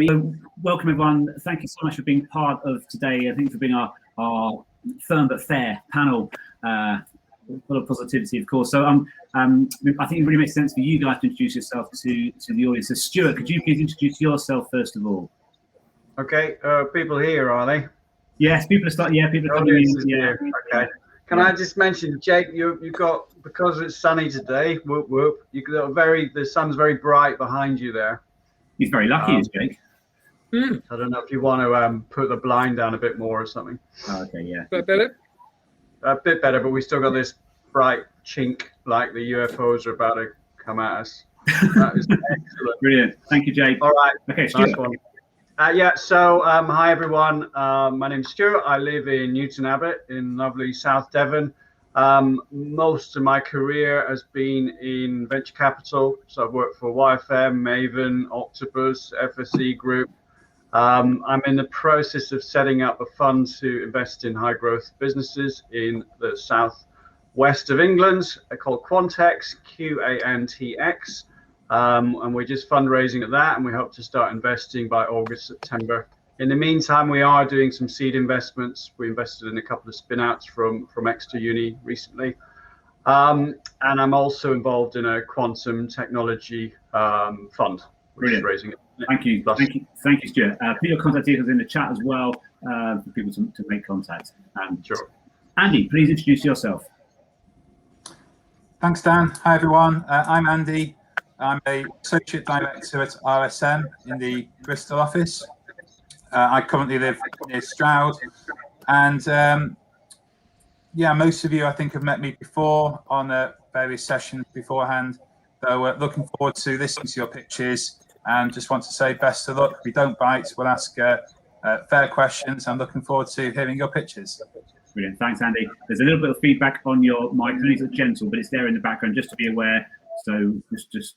Welcome everyone. Thank you so much for being part of today. I think for being our firm but fair panel. Full of positivity, of course. So I think it really makes sense for you guys to introduce yourself to the audience. So Stuart, could you please introduce yourself first of all? Okay, people here, are they? Yes, people are starting. Yeah, people are coming in. Yeah. Okay. Can I just mention, Jake, you've got, because it's sunny today. Whoop whoop. You got the sun's very bright behind you there. He's very lucky, is Jake. I don't know if you want to put the blind down a bit more or something. Oh, okay, yeah. Is that better? A bit better, but we still got this bright chink like the UFOs are about to come at us. That is excellent. Brilliant. Thank you, Jake. All right. Okay, Stuart. Nice one. So hi everyone. My name's Stuart. I live in Newton Abbot in lovely South Devon. Most of my career has been in venture capital. So I've worked for YFM, Maven, Octopus, FSE Group. I'm in the process of setting up a fund to invest in high growth businesses in the South West of England. They're called Quantx, QANTX. And we're just fundraising at that, and we hope to start investing by August, September. In the meantime, we are doing some seed investments. We invested in a couple of spin-outs from Exeter Uni recently. And I'm also involved in a quantum technology fund, which is raising it. Thank you, Stuart. Put your contact details in the chat as well for people to make contact. Sure. Andy, please introduce yourself. Thanks, Dan. Hi, everyone. I'm Andy. I'm a associate director at RSM in the Bristol office. I currently live near Stroud, and yeah, most of you I think have met me before on various sessions beforehand. So looking forward to listening to your pitches, and just want to say best of luck. If we don't bite, we'll ask fair questions. I'm looking forward to hearing your pitches. Brilliant. Thanks, Andy. There's a little bit of feedback on your mic. It's gentle, but it's there in the background just to be aware. So just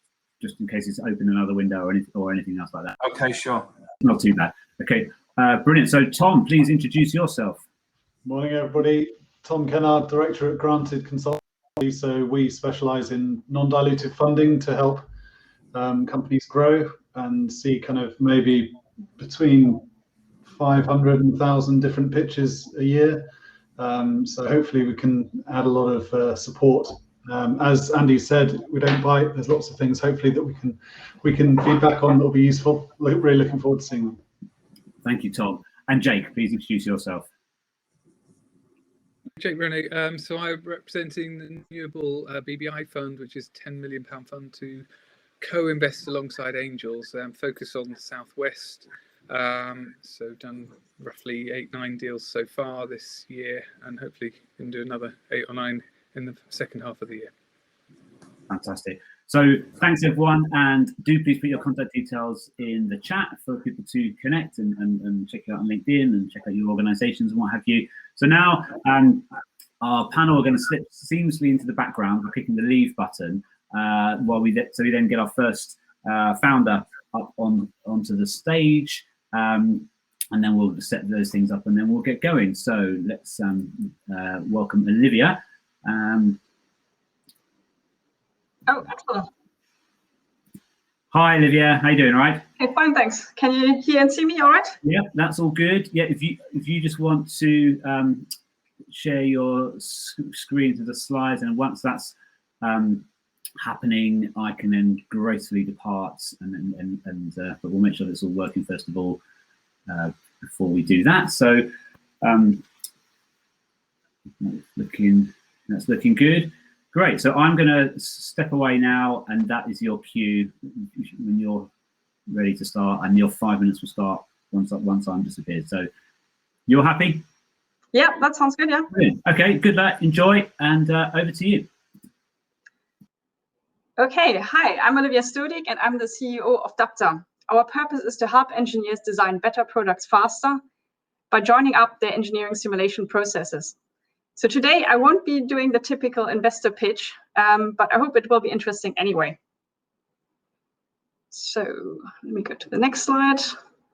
in case it's open another window or anything else like that. Okay, sure. Not too bad. Okay, brilliant. So Tom, please introduce yourself. Morning, everybody. Tom Kennard, Director at Granted Consulting. So we specialise in non-dilutive funding to help companies grow and see kind of maybe between 500 and 1,000 different pitches a year. So hopefully we can add a lot of support. As Andy said, we don't bite. There's lots of things hopefully that we can feedback on that will be useful. Really looking forward to seeing them. Thank you, Tom. And Jake, please introduce yourself. Jake Ronay. So I'm representing the Newable BBI fund, which is a £10 million fund to co-invest alongside angels, focus on the South West. So done roughly 8-9 deals so far this year, and hopefully can do another 8 or 9 in the second half of the year. Fantastic. So thanks everyone, and do please put your contact details in the chat for people to connect and check you out on LinkedIn and check out your organizations and what have you. So now our panel are going to slip seamlessly into the background. We're clicking the leave button while we then get our first founder up onto the stage, and then we'll set those things up and then we'll get going. So let's welcome Olivia. Oh, excellent. Hi, Olivia. How you doing? All right? Hey, fine, thanks. Can you hear and see me all right? Yeah, that's all good. Yeah, if you just want to share your screen to the slides, and once that's happening, I can then gracefully depart, but we'll make sure that's all working first of all before we do that. So that's looking good. Great. So I'm going to step away now, and that is your cue when you're ready to start, and your 5 minutes will start once I'm disappeared. So you're happy? Yeah, that sounds good. Yeah. Brilliant. Okay. Good luck. Enjoy, and over to you. Okay. Hi, I'm Olivia Studik, and I'm the CEO of Dapta. Our purpose is to help engineers design better products faster by joining up their engineering simulation processes. So today I won't be doing the typical investor pitch, but I hope it will be interesting anyway. So let me go to the next slide.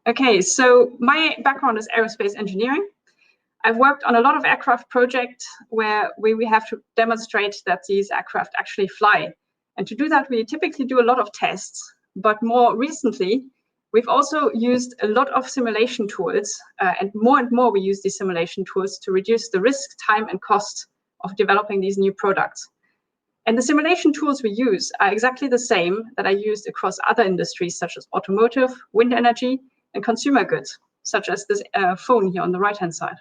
Okay, so my background is aerospace engineering. I've worked on a lot of aircraft projects where we have to demonstrate that these aircraft actually fly. And to do that, we typically do a lot of tests. But more recently, We've also used a lot of simulation tools, and more we use these simulation tools to reduce the risk, time, and cost of developing these new products. And the simulation tools we use are exactly the same that I used across other industries, such as automotive, wind energy, and consumer goods, such as this phone here on the right-hand side.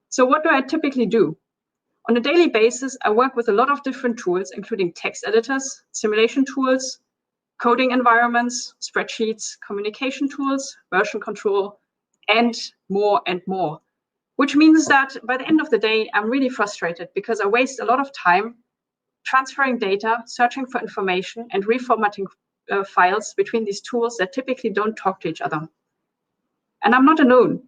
So what do I typically do? On a daily basis, I work with a lot of different tools, including text editors, simulation tools, coding environments, spreadsheets, communication tools, version control, and more, which means that by the end of the day, I'm really frustrated because I waste a lot of time transferring data, searching for information, and reformatting files between these tools that typically don't talk to each other. And I'm not alone.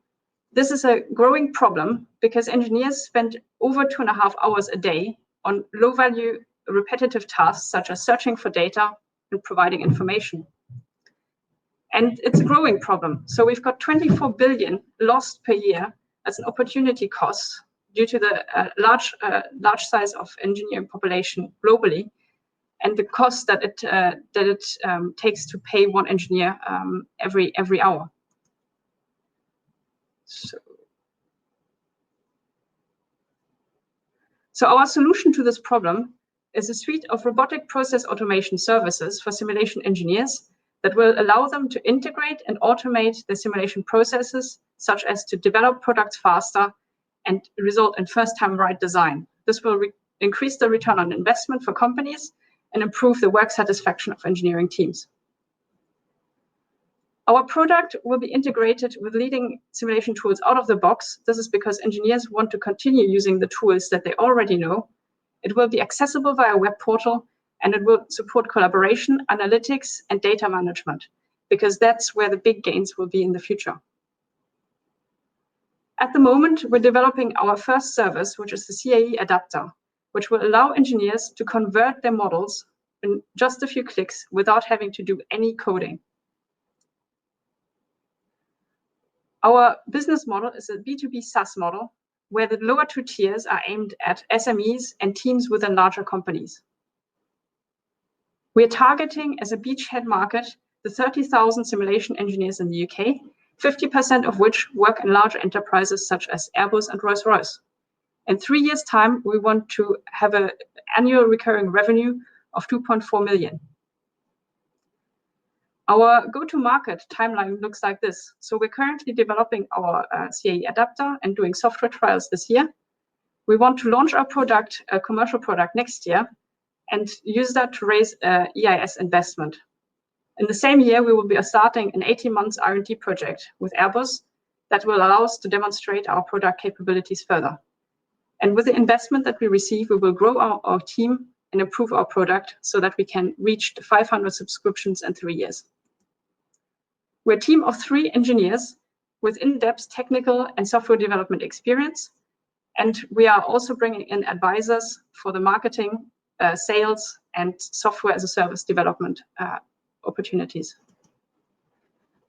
This is a growing problem because engineers spend over 2.5 hours a day on low-value repetitive tasks such as searching for data and providing information. And it's a growing problem. So we've got 24 billion lost per year as an opportunity cost due to the large size of engineering population globally, and the cost that it takes to pay one engineer every hour. So our solution to this problem is a suite of robotic process automation services for simulation engineers that will allow them to integrate and automate their simulation processes, such as to develop products faster and result in first-time right design. This will increase the return on investment for companies and improve the work satisfaction of engineering teams. Our product will be integrated with leading simulation tools out of the box. This is because engineers want to continue using the tools that they already know. It will be accessible via a web portal, and it will support collaboration, analytics, and data management, because that's where the big gains will be in the future. At the moment, we're developing our first service, which is the CAE adapter, which will allow engineers to convert their models in just a few clicks without having to do any coding. Our business model is a B2B SaaS model, where the lower two tiers are aimed at SMEs and teams within larger companies. We are targeting as a beachhead market the 30,000 simulation engineers in the UK, 50% of which work in larger enterprises such as Airbus and Rolls-Royce. In 3 years' time, we want to have an annual recurring revenue of 2.4 million. Our go-to-market timeline looks like this. So we're currently developing our CAE adapter and doing software trials this year. We want to launch our product, a commercial product, next year, and use that to raise EIS investment. In the same year, we will be starting an 18-month R&D project with Airbus that will allow us to demonstrate our product capabilities further. And with the investment that we receive, we will grow our team and improve our product so that we can reach the 500 subscriptions in 3 years. We're a team of 3 engineers with in-depth technical and software development experience. And we are also bringing in advisors for the marketing, sales, and software as a service development opportunities.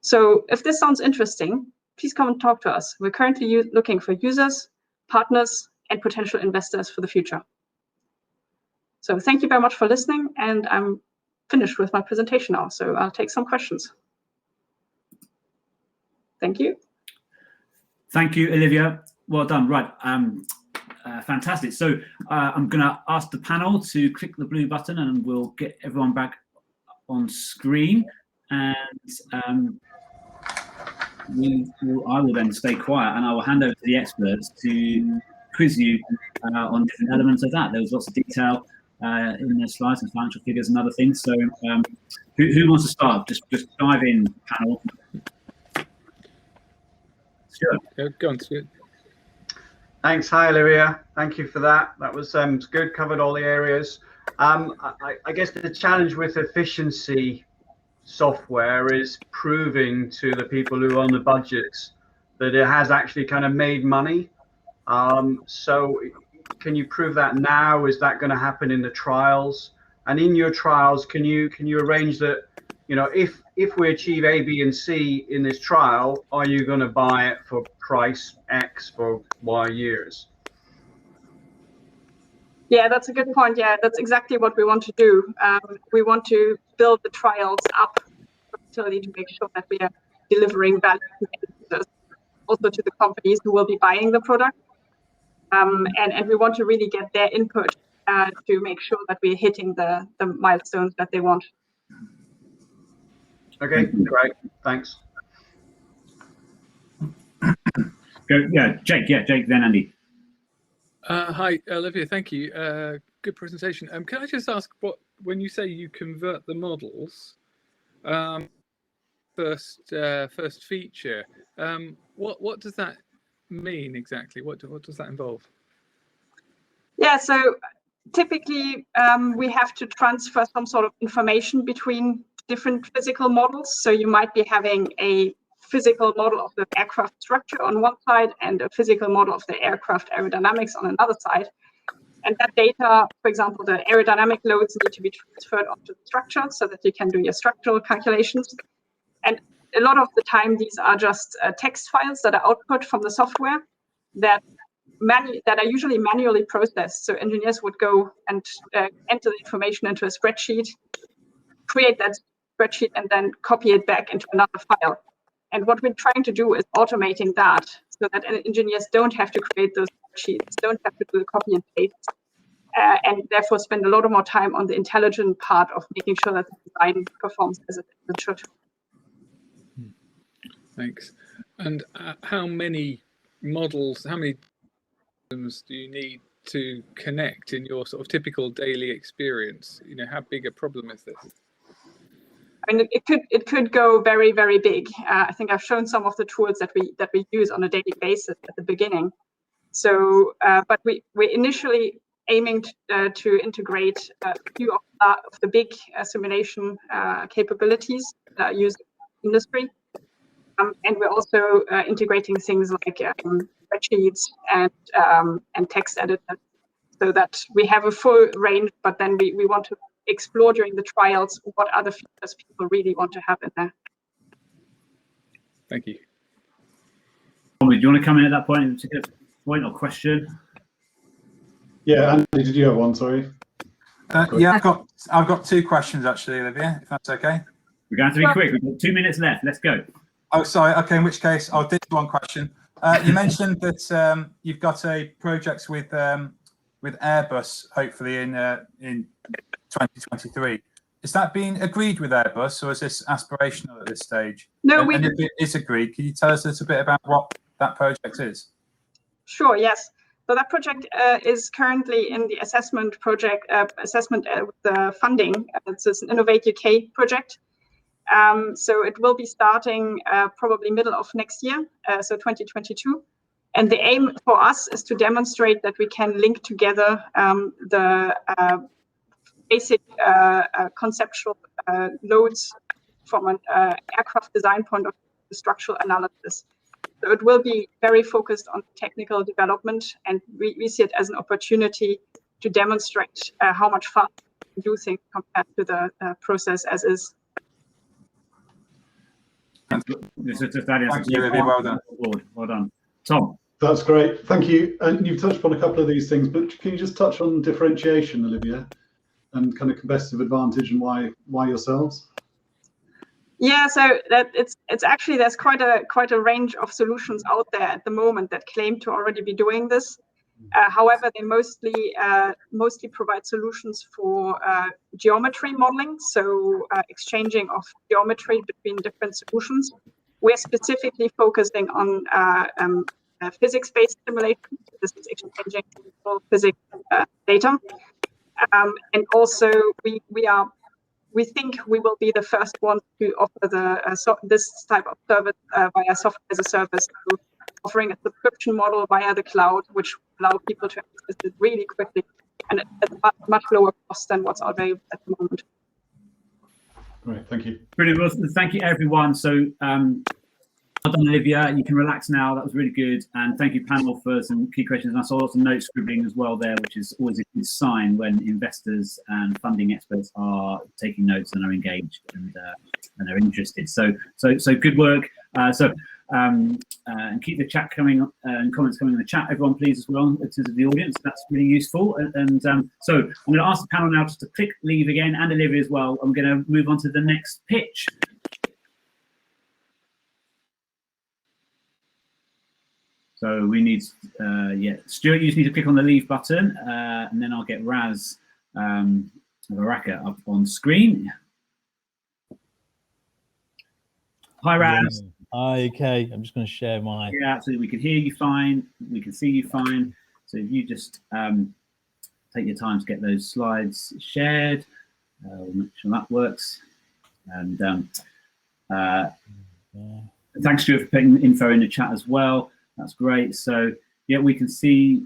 So if this sounds interesting, please come and talk to us. We're currently looking for users, partners, and potential investors for the future. So thank you very much for listening, and I'm finished with my presentation now. So I'll take some questions. Thank you. Thank you, Olivia. Well done. Right. Fantastic. So I'm going to ask the panel to click the blue button and we'll get everyone back on screen. And I will then stay quiet and I will hand over to the experts to quiz you on different elements of that. There was lots of detail in the slides and financial figures and other things. So who wants to start? Just dive in, panel. Stuart. Go on, Stuart. Thanks. Hi, Olivia. Thank you for that. That was good. Covered all the areas. I guess the challenge with efficiency software is proving to the people who own the budgets that it has actually kind of made money. So can you prove that now? Is that going to happen in the trials? And in your trials, can you arrange that, you know, if we achieve A, B, and C in this trial, are you going to buy it for price X for Y years? Yeah, that's a good point. Yeah, that's exactly what we want to do. We want to build the trials up utility to make sure that we are delivering value to users, also to the companies who will be buying the product. And we want to really get their input to make sure that we're hitting the milestones that they want. Okay, great. Thanks. Jake, then Andy. Hi, Olivia. Thank you. Good presentation. Can I just ask, when you say you convert the models, first feature, what does that mean exactly? What does that involve? Yeah, so typically we have to transfer some sort of information between different physical models. So you might be having a physical model of the aircraft structure on one side and a physical model of the aircraft aerodynamics on another side. And that data, for example, the aerodynamic loads need to be transferred onto the structure so that you can do your structural calculations. And a lot of the time, these are just text files that are output from the software that are usually manually processed. So engineers would go and enter the information into a spreadsheet, create that spreadsheet, and then copy it back into another file. And what we're trying to do is automating that so that engineers don't have to create those spreadsheets, don't have to do the copy and paste, and therefore spend a lot more time on the intelligent part of making sure that the design performs as it should. Thanks. And how many models, how many systems do you need to connect in your sort of typical daily experience? You know, how big a problem is this? I mean, it could go very, very big. I think I've shown some of the tools that we use on a daily basis at the beginning. So, but we're initially aiming to integrate a few of the big simulation capabilities that are used in industry. And we're also integrating things like spreadsheets and text editors, so that we have a full range, but then we want to explore during the trials what other features people really want to have in there. Thank you. Do you want to come in at that point or question? Yeah, Andy, did you have one? Sorry. Yeah, I've got two questions actually, Olivia, if that's okay. We're going to have to be quick. We've got 2 minutes left. Let's go. Oh, sorry. Okay, in which case I'll ditch one question. You mentioned that you've got a project with Airbus, hopefully in 2023. Is that being agreed with Airbus, or is this aspirational at this stage? No, and if it is agreed, can you tell us a little bit about what that project is? Sure. Yes. So that project is currently in the assessment project with the funding. It's an Innovate UK project. So it will be starting probably middle of next year, so 2022. And the aim for us is to demonstrate that we can link together the basic conceptual loads from an aircraft design point of view, structural analysis. So it will be very focused on technical development, and we see it as an opportunity to demonstrate how much faster we do things compared to the process as is. Thank you. Well done. Tom. That's great. Thank you. And you've touched upon a couple of these things, but can you just touch on differentiation, Olivia, and kind of competitive advantage and why yourselves? Yeah, so that it's actually there's quite a range of solutions out there at the moment that claim to already be doing this. However, they mostly provide solutions for geometry modeling, so exchanging of geometry between different solutions. We're specifically focusing on physics-based simulation. This is exchanging physics data, and also we think we will be the first one to offer this type of service via software as a service, through offering a subscription model via the cloud, which allow people to access it really quickly and at a much lower cost than what's available at the moment. Great, thank you. Brilliant. Well, thank you, everyone. So, well done, Olivia. You can relax now. That was really good. And thank you, panel, for some key questions. And I saw lots of note scribbling as well there, which is always a good sign when investors and funding experts are taking notes and are engaged and are interested. So good work. And keep the chat coming and comments coming in the chat, everyone, please, as well, in terms of the audience. That's really useful. And so I'm going to ask the panel now just to click leave again, and Olivia as well. I'm going to move on to the next pitch. So we need, Stuart, you just need to click on the leave button, and then I'll get Raz of Arracca up on screen. Hi, Raz. Hi, okay. I'm just going to share my... Yeah, absolutely. We can hear you fine. We can see you fine. So if you just take your time to get those slides shared, we'll make sure that works. And thanks, Stuart, for putting the info in the chat as well. That's great. So yeah, we can see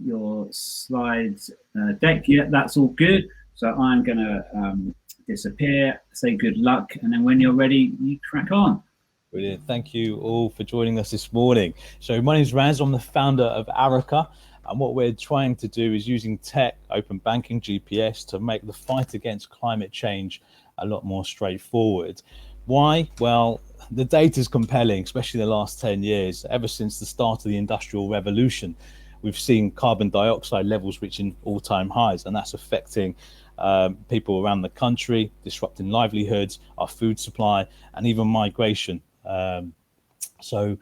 your slides deck. Yeah, that's all good. So I'm going to disappear, say good luck, and then when you're ready, you crack on. Brilliant. Thank you all for joining us this morning. So my name is Raz. I'm the founder of Arracca, and what we're trying to do is using tech, open banking, GPS to make the fight against climate change a lot more straightforward. Why? Well, the data is compelling, especially the last 10 years. Ever since the start of the Industrial Revolution, we've seen carbon dioxide levels reaching all-time highs, and that's affecting people around the country, disrupting livelihoods, our food supply, and even migration. So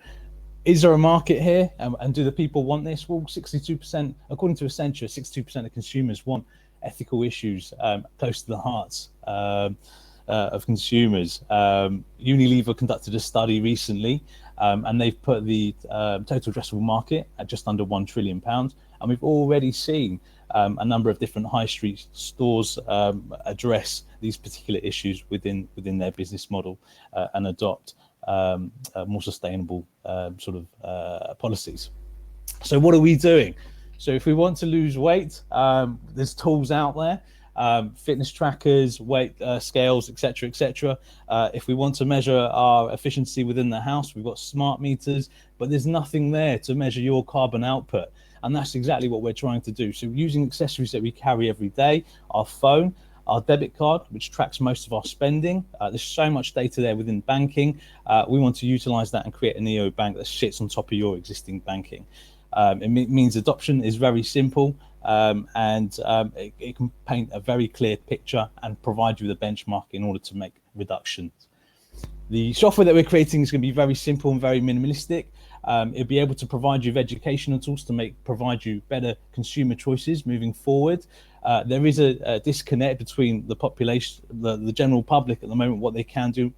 is there a market here, and do the people want this? Well, 62%, according to Accenture, 62% of consumers want ethical issues close to the hearts of consumers. Unilever conducted a study recently, and they've put the total addressable market at just under £1 trillion, and we've already seen a number of different high street stores address these particular issues within their business model and adopt more sustainable sort of policies. So what are we doing? So if we want to lose weight, there's tools out there, fitness trackers, weight scales, etc., etc. If we want to measure our efficiency within the house, we've got smart meters, but there's nothing there to measure your carbon output. And that's exactly what we're trying to do. So using accessories that we carry every day, our phone, our debit card, which tracks most of our spending. There's so much data there within banking. We want to utilize that and create a neobank that sits on top of your existing banking. It means adoption is very simple, and it can paint a very clear picture and provide you with a benchmark in order to make reductions. The software that we're creating is going to be very simple and very minimalistic. It'll be able to provide you with educational tools to provide you better consumer choices moving forward. There is a disconnect between the population, the general public at the moment, what they can do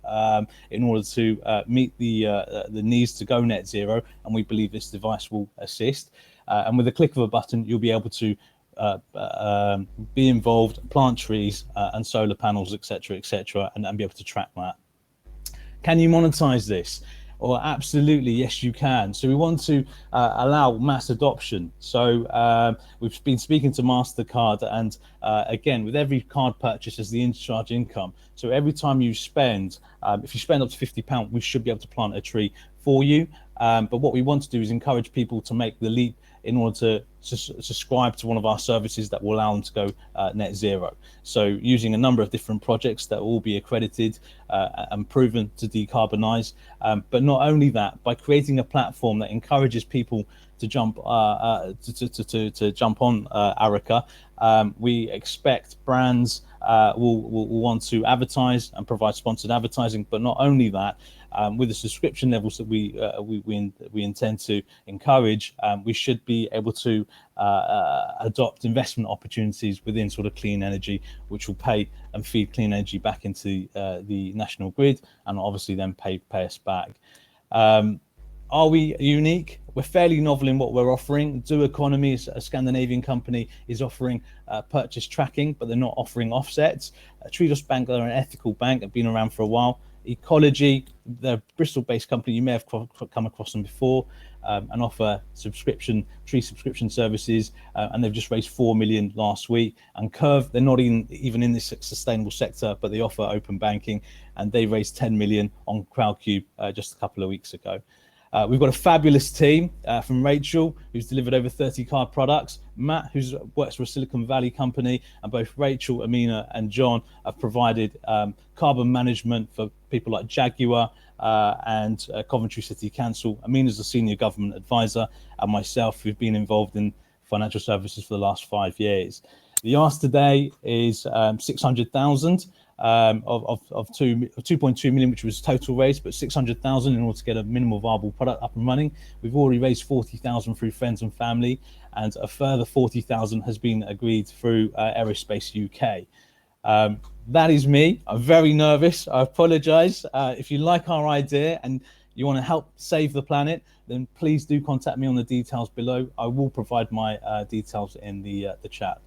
in order to meet the needs to go net zero, and we believe this device will assist. And with a click of a button, you'll be able to be involved, plant trees and solar panels, etc., etc., and be able to track that. Can you monetize this? Or absolutely, yes, you can. So we want to allow mass adoption. So we've been speaking to MasterCard, and again, with every card purchase is the in-charge income. So every time you spend, if you spend up to £50, we should be able to plant a tree for you. But what we want to do is encourage people to make the leap in order to subscribe to one of our services that will allow them to go net zero. So using a number of different projects that will be accredited and proven to decarbonize. But not only that, by creating a platform that encourages people to jump to jump on Arracca, we expect brands will want to advertise and provide sponsored advertising. But not only that, with the subscription levels that we intend to encourage, we should be able to adopt investment opportunities within sort of clean energy, which will pay and feed clean energy back into the national grid, and obviously then pay us back. Are we unique? We're fairly novel in what we're offering. Do Economy, a Scandinavian company, is offering purchase tracking, but they're not offering offsets. Triodos Bank are an ethical bank, have been around for a while. Ecology, they're a Bristol-based company, you may have come across them before, and offer tree subscription services, and they've just raised 4 million last week. And Curve, they're not even in this sustainable sector, but they offer open banking, and they raised 10 million on Crowdcube just a couple of weeks ago. We've got a fabulous team from Rachel, who's delivered over 30 card products, Matt, who works for a Silicon Valley company, and both Rachel, Amina, and John have provided carbon management for people like Jaguar and Coventry City Council. Amina's a senior government advisor, and myself, who've been involved in financial services for the last 5 years. The ask today is 600,000. of 2.2 million, which was total raise, but 600,000 in order to get a minimal viable product up and running. We've already raised 40,000 through friends and family, and a further 40,000 has been agreed through Aerospace UK. That is me. I'm very nervous. I apologize. If you like our idea and you want to help save the planet, then please do contact me on the details below. I will provide my details in the chat.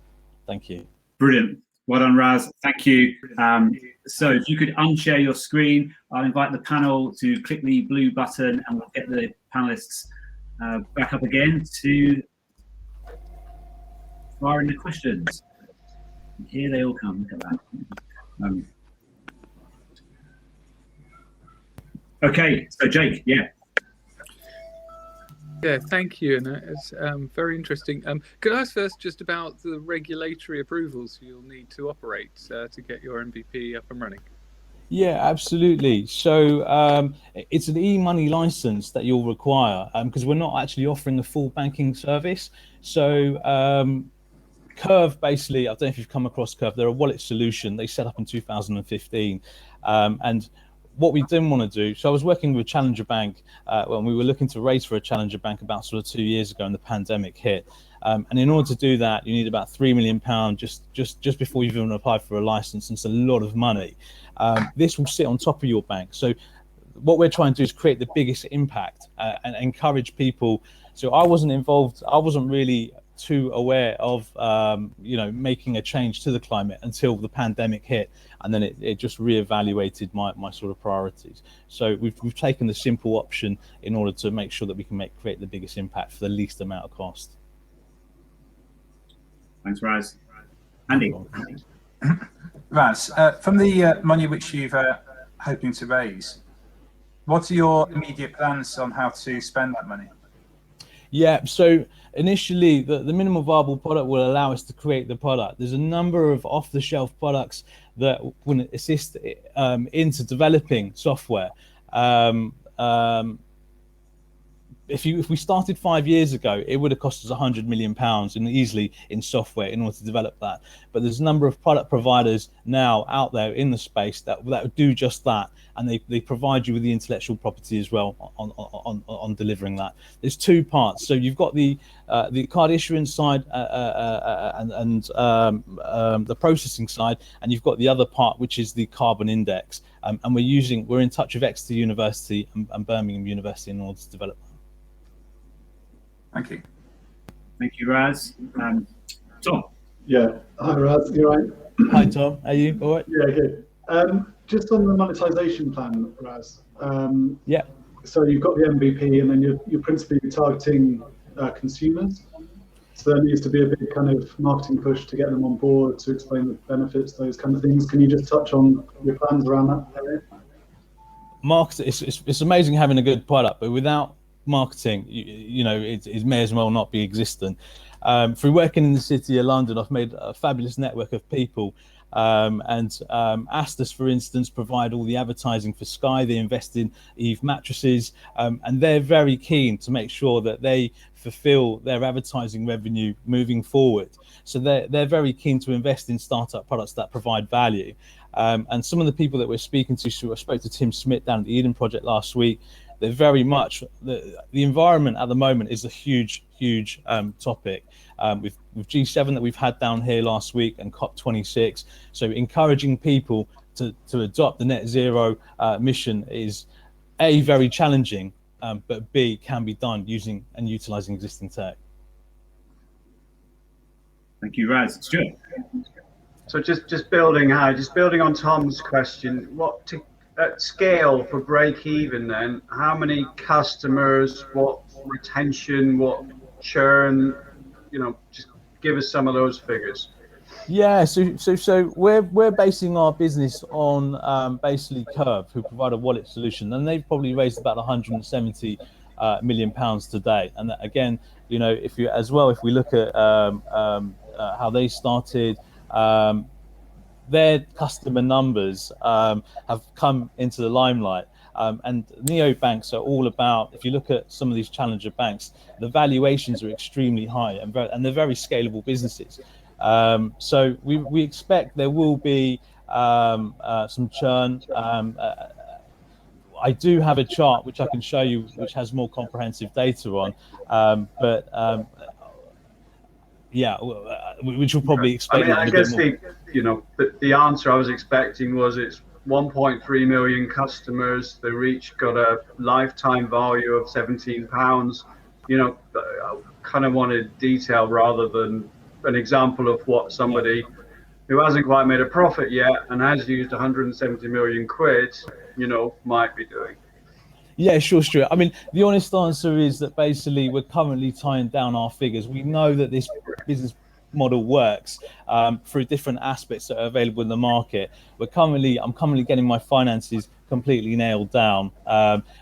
Thank you. Brilliant. Well done, Raz. Thank you. So if you could unshare your screen, I'll invite the panel to click the blue button and we'll get the panelists back up again to fire in the questions. Here they all come. Look at that. Okay, so Jake, yeah. Yeah, thank you, and it's very interesting. Could I ask first just about the regulatory approvals you'll need to operate to get your MVP up and running? Yeah, absolutely. So it's an e-money license that you'll require because we're not actually offering a full banking service. So Curve, basically, I don't know if you've come across Curve, they're a wallet solution. They set up in 2015. And what we didn't want to do, so I was working with Challenger Bank when we were looking to raise for a Challenger Bank about sort of 2 years ago, and the pandemic hit. And in order to do that, you need about £3 million just before you've even applied for a license. And it's a lot of money. This will sit on top of your bank. So what we're trying to do is create the biggest impact and encourage people. So I wasn't involved. I wasn't really too aware of making a change to the climate until the pandemic hit, and then it just reevaluated my sort of priorities. So we've taken the simple option in order to make sure that we can create the biggest impact for the least amount of cost. Thanks, Raz. Andy. Raz, from the money which you've hoping to raise, what are your immediate plans on how to spend that money? Yeah, so initially the minimum viable product will allow us to create the product. There's a number of off-the-shelf products that will assist into developing software. If we started 5 years ago, it would have cost us £100 million easily in software in order to develop that. But there's a number of product providers now out there in the space that do just that, and they provide you with the intellectual property as well on delivering that. There's two parts. So you've got the card issuance side and the processing side, and you've got the other part, which is the carbon index. And we're in touch with Exeter University and Birmingham University in order to develop that. Thank you. Thank you, Raz. Tom. Yeah. Hi, Raz. You all right? Hi, Tom. Are you all right? Yeah, good. Just on the monetization plan, Raz. Yeah. So you've got the MVP, and then you're principally targeting consumers. So there needs to be a big kind of marketing push to get them on board, to explain the benefits, those kind of things. Can you just touch on your plans around that area? Marketing, it's amazing having a good product, but without marketing, it may as well not be existent. Through working in the City of London, I've made a fabulous network of people, and Astos, for instance, provide all the advertising for Sky. They invest in Eve mattresses, and they're very keen to make sure that they fulfill their advertising revenue moving forward. So they're very keen to invest in startup products that provide value. And some of the people that we're speaking to, so I spoke to Tim Smith down at the Eden Project last week. They're very much the environment at the moment is a huge topic with G7 that we've had down here last week and COP26. So encouraging people to adopt the net zero mission is A, very challenging, but B, can be done using and utilizing existing tech. Thank you, Raz. Stuart. So just building on Tom's question, at scale for break even, then how many customers, what retention, what churn, just give us some of those figures. Yeah, so we're basing our business on basically Curve, who provide a wallet solution, and they've probably raised about 170 million pounds today. And that, again, if we look at how they started, their customer numbers have come into the limelight, and neobanks are all about, if you look at some of these challenger banks, the valuations are extremely high and they're very scalable businesses. So we expect there will be some churn. I do have a chart which I can show you, which has more comprehensive data on, yeah, which will probably explain. I mean, I guess the answer I was expecting was it's 1.3 million customers. They each got a lifetime value of £17. I kind of wanted detail rather than an example of what somebody who hasn't quite made a profit yet and has used 170 million quid, might be doing. Yeah, sure, Stuart. I mean, the honest answer is that basically we're currently tying down our figures. We know that this business model works through different aspects that are available in the market. I'm currently getting my finances completely nailed down.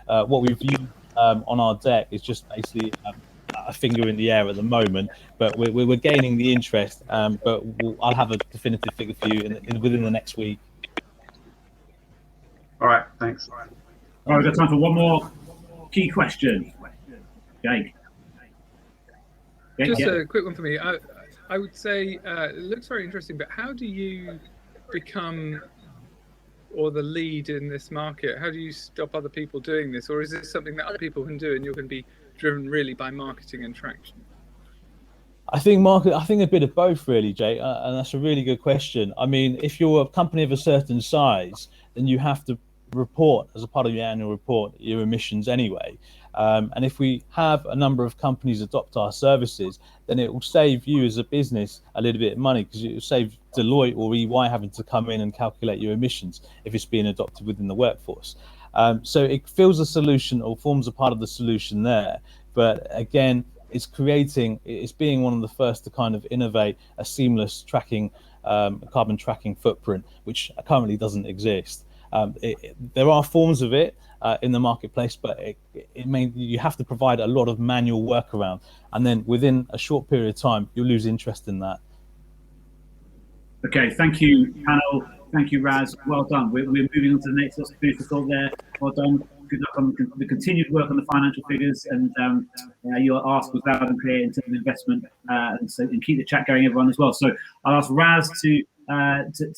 What we've used on our deck is just basically a finger in the air at the moment, but we're gaining the interest. But I'll have a definitive figure for you within the next week. All right, thanks. All right, we've got time for one more key question. Jake. Just a quick one for me. I would say it looks very interesting, but how do you become the lead in this market? How do you stop other people doing this? Or is this something that other people can do and you're going to be driven really by marketing and traction? I think a bit of both, really, Jake, and that's a really good question. I mean, if you're a company of a certain size, then you have to report as a part of your annual report your emissions anyway. And if we have a number of companies adopt our services, then it will save you as a business a little bit of money, because it will save Deloitte or EY having to come in and calculate your emissions if it's being adopted within the workforce. So it fills a solution or forms a part of the solution there. But again, it's being one of the first to kind of innovate a seamless tracking, carbon tracking footprint, which currently doesn't exist. There are forms of it in the marketplace, but you have to provide a lot of manual workaround, and then within a short period of time, you'll lose interest in that. Okay, thank you, panel. Thank you, Raz. Well done. We're moving on to the next. Lots of food for thought there. Well done. Good luck on the continued work on the financial figures, and your ask was loud and clear in terms of investment, and keep the chat going, everyone, as well. So I'll ask Raz to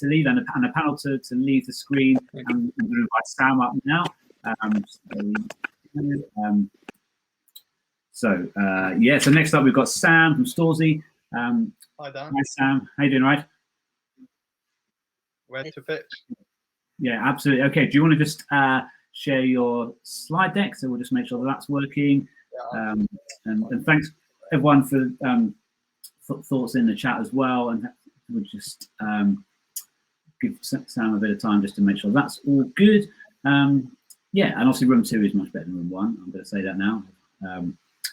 leave and the panel to leave the screen. I'm going to invite Sam up now. So next up we've got Sam from Storzy. Hi, Dan. Hi, Sam. How you doing, right? Where to pitch? Yeah, absolutely. Okay, do you want to just share your slide deck, so we'll just make sure that's working? Yeah. And thanks everyone for thoughts in the chat as well, and we'll just give Sam a bit of time just to make sure that's all good. Yeah, and obviously room 2 is much better than room 1. I'm going to say that now.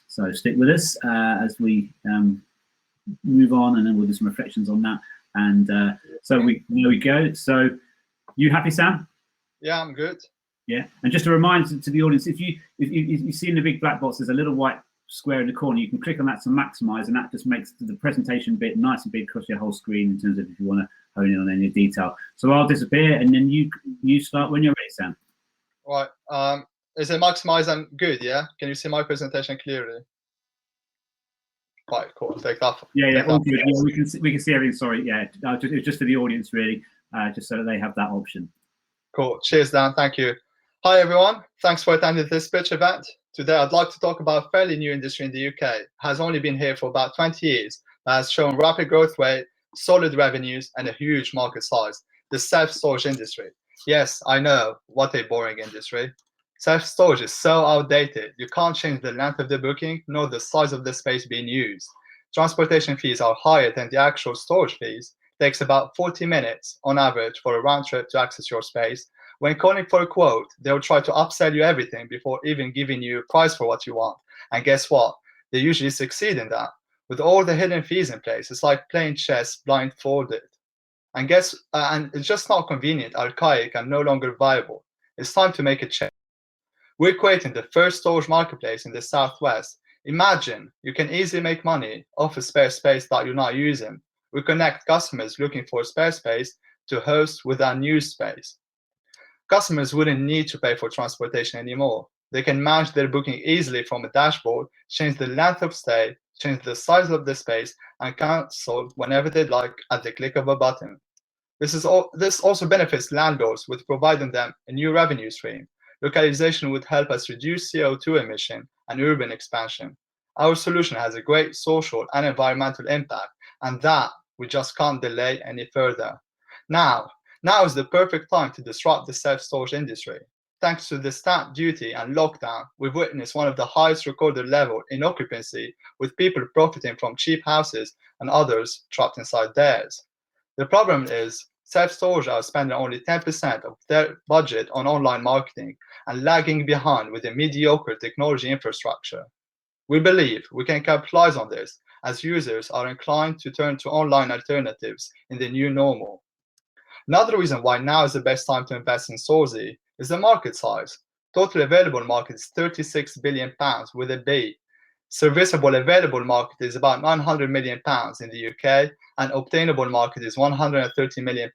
So stick with us as we move on, and then we'll do some reflections on that. And there we go. So you happy, Sam? Yeah, I'm good. Yeah, and just a reminder to the audience, if you see in the big black box, there's a little white square in the corner. You can click on that to maximize, and that just makes the presentation bit nice and big across your whole screen in terms of if you want to hone in on any detail. So I'll disappear, and then you start when you're ready, Sam. Right. Is it maximize and good? Yeah. Can you see my presentation clearly? Quite cool. Take that. Yeah, all good. Yeah, we can see everything. Sorry. Yeah, it was just for the audience, really, just so that they have that option. Cool. Cheers, Dan. Thank you. Hi, everyone. Thanks for attending this pitch event. Today, I'd like to talk about a fairly new industry in the UK. It has only been here for about 20 years, but has shown rapid growth rate, solid revenues, and a huge market size. The self-storage industry. Yes, I know, what a boring industry. Self-storage is so outdated. You can't change the length of the booking, nor the size of the space being used. Transportation fees are higher than the actual storage fees. It takes about 40 minutes on average for a round trip to access your space. When calling for a quote, they'll try to upsell you everything before even giving you a price for what you want. And guess what? They usually succeed in that. With all the hidden fees in place, it's like playing chess blindfolded. And it's just not convenient, archaic, and no longer viable. It's time to make a change. We're creating the first storage marketplace in the South West. Imagine you can easily make money off a spare space that you're not using. We connect customers looking for spare space to hosts with our new space. Customers wouldn't need to pay for transportation anymore. They can manage their booking easily from a dashboard, change the length of stay, change the size of the space, and cancel whenever they'd like at the click of a button. This also benefits landlords with providing them a new revenue stream. Localization would help us reduce CO2 emission and urban expansion. Our solution has a great social and environmental impact, and that we just can't delay any further. Now is the perfect time to disrupt the self-storage industry. Thanks to the stamp duty and lockdown, we've witnessed one of the highest recorded level in occupancy, with people profiting from cheap houses and others trapped inside theirs. The problem is self-storage are spending only 10% of their budget on online marketing and lagging behind with a mediocre technology infrastructure. We believe we can capitalize on this as users are inclined to turn to online alternatives in the new normal. Another reason why now is the best time to invest in Storzy is the market size. Total available market is £36 billion with a B. Serviceable available market is about £900 million in the UK, and obtainable market is £130 million.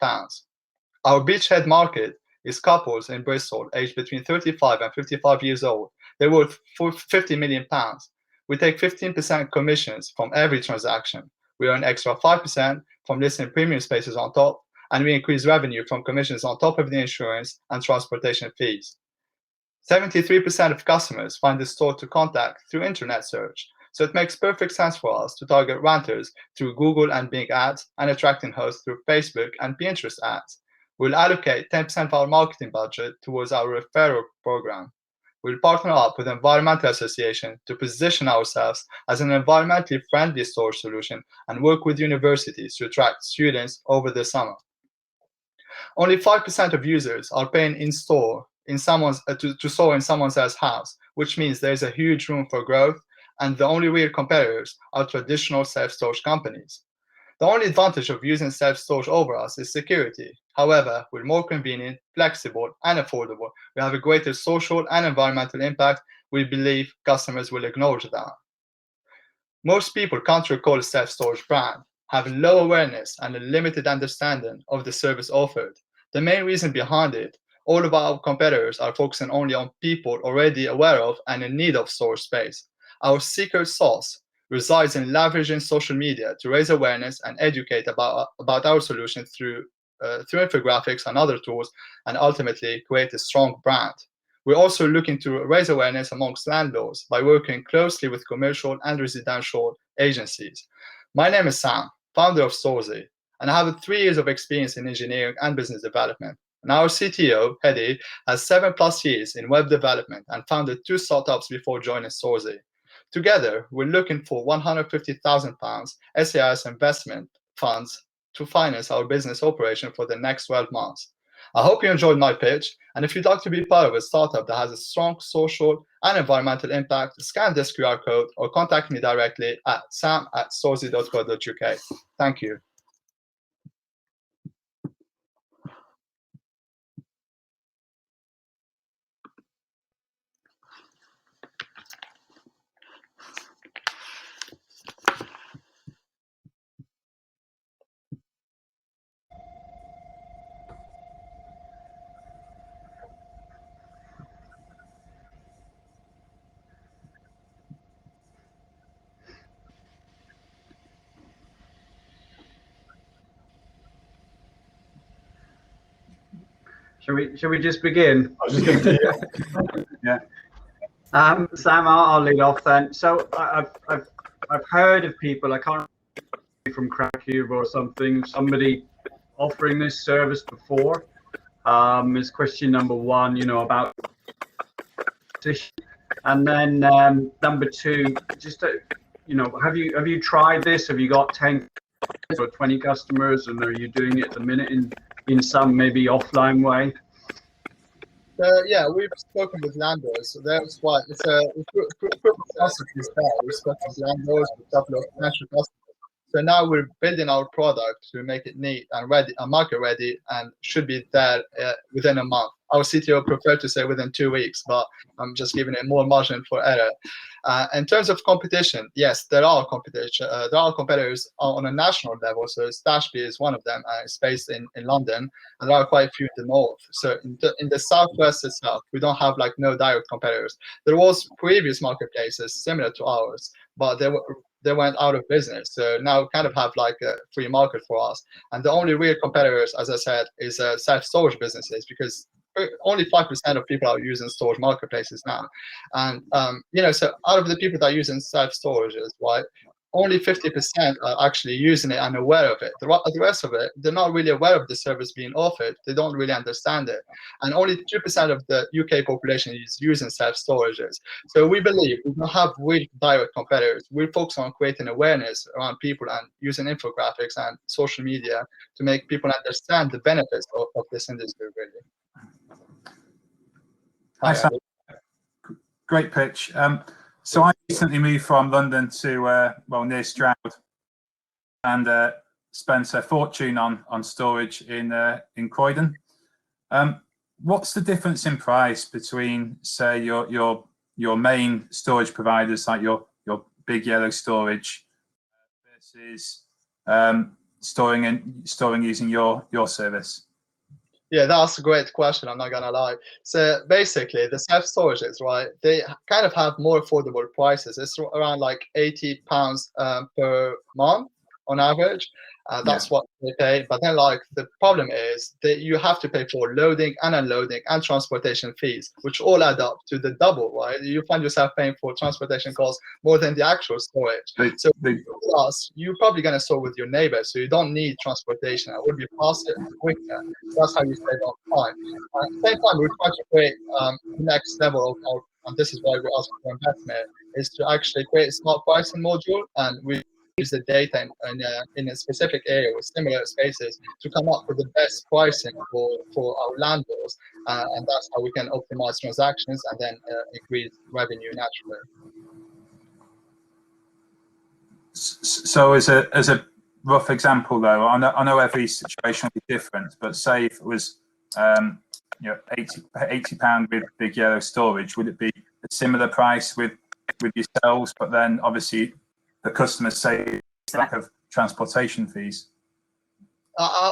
Our beachhead market is couples in Bristol aged between 35 and 55 years old. They're worth £50 million. We take 15% commissions from every transaction. We earn extra 5% from listing premium spaces on top, and we increase revenue from commissions on top of the insurance and transportation fees. 73% of customers find the store to contact through internet search, so it makes perfect sense for us to target renters through Google and Bing ads and attracting hosts through Facebook and Pinterest ads. We'll allocate 10% of our marketing budget towards our referral program. We'll partner up with Environmental Association to position ourselves as an environmentally friendly storage solution and work with universities to attract students over the summer. Only 5% of users are paying to store in someone else's house, which means there's a huge room for growth, and the only real competitors are traditional self-storage companies. The only advantage of using self-storage over us is security. However, we're more convenient, flexible, and affordable. We have a greater social and environmental impact. We believe customers will acknowledge that. Most people can't recall a self-storage brand, have low awareness and a limited understanding of the service offered. The main reason behind it, all of our competitors are focusing only on people already aware of and in need of storage space. Our secret sauce resides in leveraging social media to raise awareness and educate about our solution through infographics and other tools, and ultimately create a strong brand. We're also looking to raise awareness amongst landlords by working closely with commercial and residential agencies. My name is Sam, founder of Storzy, and I have 3 years of experience in engineering and business development. And our CTO, Hedy, has 7+ years in web development and founded 2 startups before joining Storzy. Together, we're looking for £150,000 SAIS investment funds to finance our business operation for the next 12 months. I hope you enjoyed my pitch, and if you'd like to be part of a startup that has a strong social and environmental impact, scan this QR code or contact me directly at sam@storzy.co.uk. Thank you. Shall we just begin? I was just going to Yeah. Sam, I'll lead off then. So I've heard of people, I can't remember from Cracktube or something, somebody offering this service before. Is question number 1, about, and then number 2, just have you tried this? Have you got 10 or 20 customers, and are you doing it at the minute in some maybe offline way? Yeah, we've spoken with landlords. So that's why it's a concept is there. We spoke with landlords, with a couple of potential customers. So now we're building our product to make it neat and ready, and market ready, and should be there within a month. Our CTO preferred to say within 2 weeks, but I'm just giving it more margin for error. In terms of competition, yes, there are competition. There are competitors on a national level. So Stashby is one of them. It's based in London, and there are quite a few in the north. So in the southwest itself, we don't have no direct competitors. There was previous marketplaces similar to ours, but they were they went out of business. So now we kind of have like a free market for us. And the only real competitors, as I said, is self-storage businesses, because only 5% of people are using storage marketplaces now. And, so out of the people that are using self-storages, right, only 50% are actually using it and aware of it. The rest of it, they're not really aware of the service being offered. They don't really understand it. And only 2% of the UK population is using self-storages. So we believe we don't have real direct competitors. We focus on creating awareness around people and using infographics and social media to make people understand the benefits of this industry, really. Hi, Sam. Great pitch. So I recently moved from London to near Stroud, and spent a fortune on storage in Croydon. What's the difference in price between, say, your main storage providers like your Big Yellow Storage versus storing using your service? Yeah, that's a great question. I'm not gonna lie. So basically, the self-storages, right? They kind of have more affordable prices. It's around like £80 per month on average. That's what they pay. But then, like, the problem is that you have to pay for loading and unloading and transportation fees, which all add up to the double, right? You find yourself paying for transportation costs more than the actual storage. So plus, you're probably gonna store with your neighbors, so you don't need transportation. It would be faster and quicker. That's how you save on time. At the same time, we try to create the next level of, and this is why we ask for investment, is to actually create a smart pricing module, and we use the data in a specific area with similar spaces to come up with the best pricing for our landlords, and that's how we can optimize transactions and then increase revenue naturally. So as a rough example, though, I know every situation will be different, but say if it was £80 with Big Yellow Storage, would it be a similar price with yourselves, but then obviously the customers say lack of transportation fees?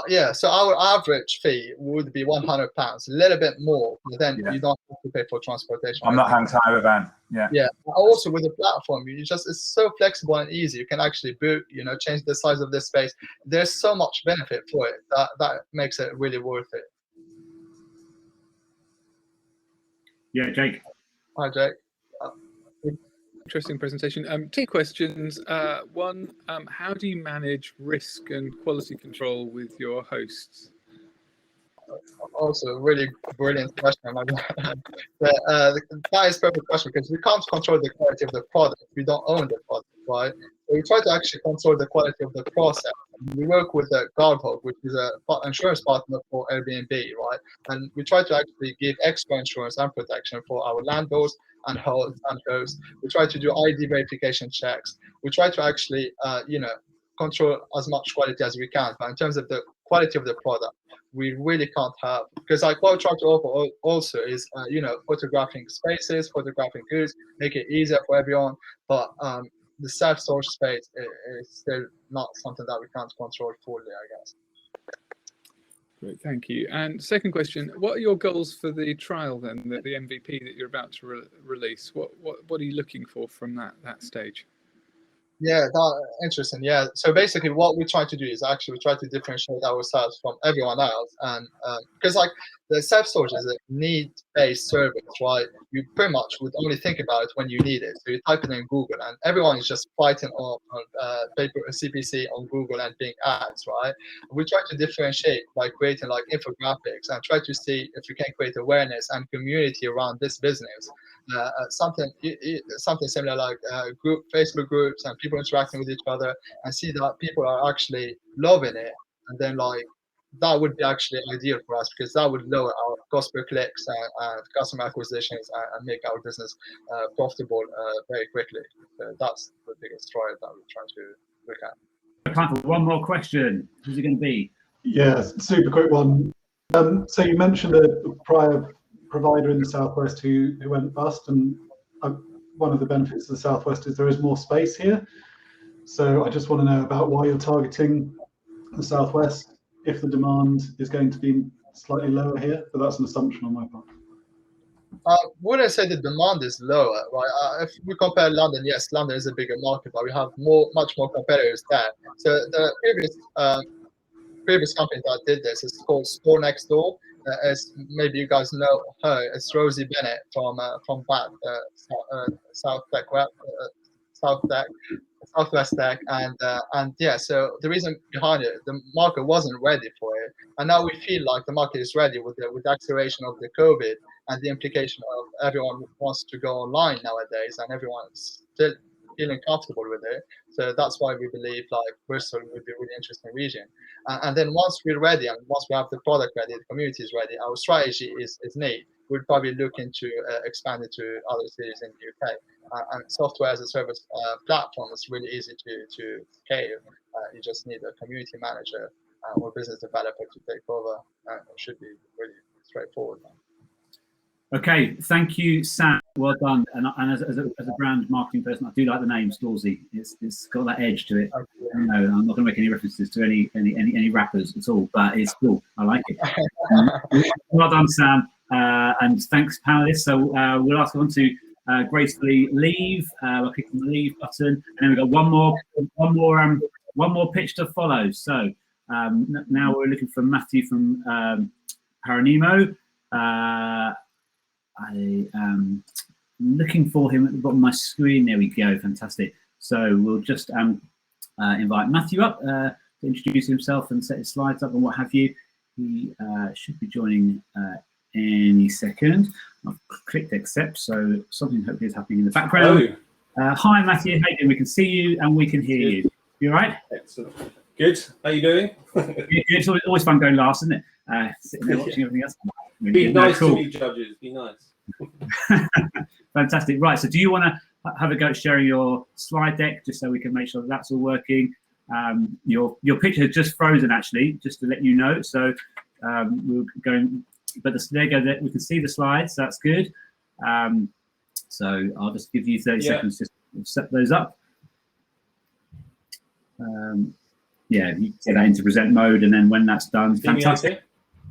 Yeah, so our average fee would be £100, a little bit more, but then you don't have to pay for transportation. I'm not having to hire a van. Yeah. Also with the platform, it's so flexible and easy. You can actually book, change the size of the space. There's so much benefit for it that makes it really worth it. Yeah, Jake. Hi, Jake. Interesting presentation. Two questions. One, how do you manage risk and quality control with your hosts? Also, a really brilliant question. That is a perfect question, because we can't control the quality of the product. We don't own the product, right? So we try to actually control the quality of the process. We work with Guardhog, which is an insurance partner for Airbnb, right? And we try to actually give extra insurance and protection for our landlords and hosts. We try to do ID verification checks. We try to actually, control as much quality as we can. But in terms of the quality of the product, we really can't have, because like what we try to offer also is, photographing spaces, photographing goods, make it easier for everyone. But the self-storage space is still not something that we can't control fully, I guess. Great, thank you. And second question, what are your goals for the trial then, the MVP that you're about to release? What are you looking for from that stage? Yeah, interesting. Yeah, so basically what we try to do is actually we try to differentiate ourselves from everyone else, and because like the self-storage is a need-based service, right? You pretty much would only think about it when you need it. So you type it in Google, and everyone is just fighting on paper CPC on Google and Bing ads, right? We try to differentiate by creating like infographics and try to see if we can create awareness and community around this business. Something similar like Facebook groups and people interacting with each other, and see that people are actually loving it, and then like that would be actually ideal for us, because that would lower our cost per clicks and customer acquisitions and make our business profitable very quickly. So that's the biggest trial that we're trying to look at. Time for one more question. Who's it going to be? Yeah, super quick one. So you mentioned a prior provider in the Southwest who went bust, and one of the benefits of the Southwest is there is more space here. So I just want to know about why you're targeting the Southwest, if the demand is going to be slightly lower here, but that's an assumption on my part. I wouldn't say the demand is lower, right? If we compare London, yes, London is a bigger market, but we have much more competitors there. So the previous company that did this is called Store Next Door. As maybe you guys know her, it's Rosie Bennett from BAT, South Tech Web, Southwest Tech, and yeah. So the reason behind it, the market wasn't ready for it, and now we feel like the market is ready with the acceleration of the COVID and the implication of everyone wants to go online nowadays, and everyone's still feeling comfortable with it. So that's why we believe like Bristol would be a really interesting region. And then once we're ready, and once we have the product ready, the community is ready, our strategy is neat. We'll probably look into expand it to other cities in the UK. And software as a service platform is really easy to scale. You just need a community manager or business developer to take over. It should be really straightforward. Okay, thank you, Sam. Well done. And as a brand marketing person, I do like the name Storzy. It's got that edge to it. No, I'm not going to make any references to any rappers at all, but it's cool. I like it. Well done, Sam. And thanks, panelists. So we'll ask everyone to gracefully leave. We'll click on the leave button, and then we've got one more pitch to follow. So now we're looking for Matthew from Paranimo. I am looking for him at the bottom of my screen. There we go. Fantastic. So we'll just invite Matthew up to introduce himself and set his slides up and what have you. He should be joining any second. I've clicked accept, so something hopefully is happening in the background. Hi, Matthew. How you doing? We can see you and we can hear you. You all right? Excellent. Good. How you doing? Good. It's always fun going last, isn't it? Sitting there watching everything else. Be nice to me, judges. Be nice. Fantastic. Right. So, do you want to have a go at sharing your slide deck just so we can make sure that that's all working? Your picture has just frozen, actually, just to let you know. So, we're going, but there you go. We can see the slides. So that's good. So, I'll just give you 30 seconds just to set those up. Yeah, you can get that into present mode, and then when that's done, fantastic. Okay?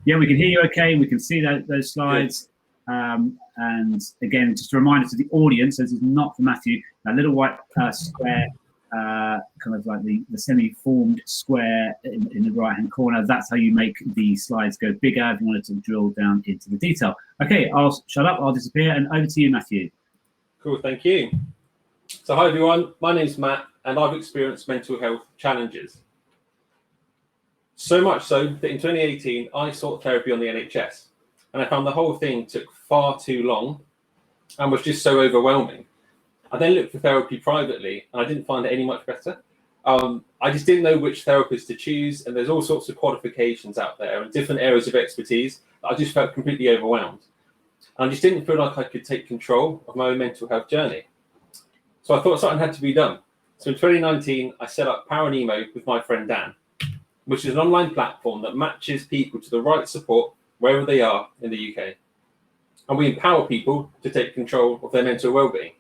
Yeah, we can hear you okay. We can see those slides. And again, just a reminder to the audience, this is not for Matthew, that little white square, kind of like the semi-formed square in the right-hand corner, that's how you make the slides go bigger if you wanted to drill down into the detail. Okay, I'll shut up, I'll disappear, and over to you, Matthew. Cool, thank you. So hi everyone, my name's Matt, and I've experienced mental health challenges. So much so that in 2018, I sought therapy on the NHS, and I found the whole thing took far too long and was just so overwhelming. I then looked for therapy privately, and I didn't find it any much better. I just didn't know which therapist to choose, and there's all sorts of qualifications out there and different areas of expertise that I just felt completely overwhelmed. And I just didn't feel like I could take control of my own mental health journey. So I thought something had to be done. So in 2019, I set up Paranimo with my friend Dan, which is an online platform that matches people to the right support wherever they are in the UK. And we empower people to take control of their mental well-being.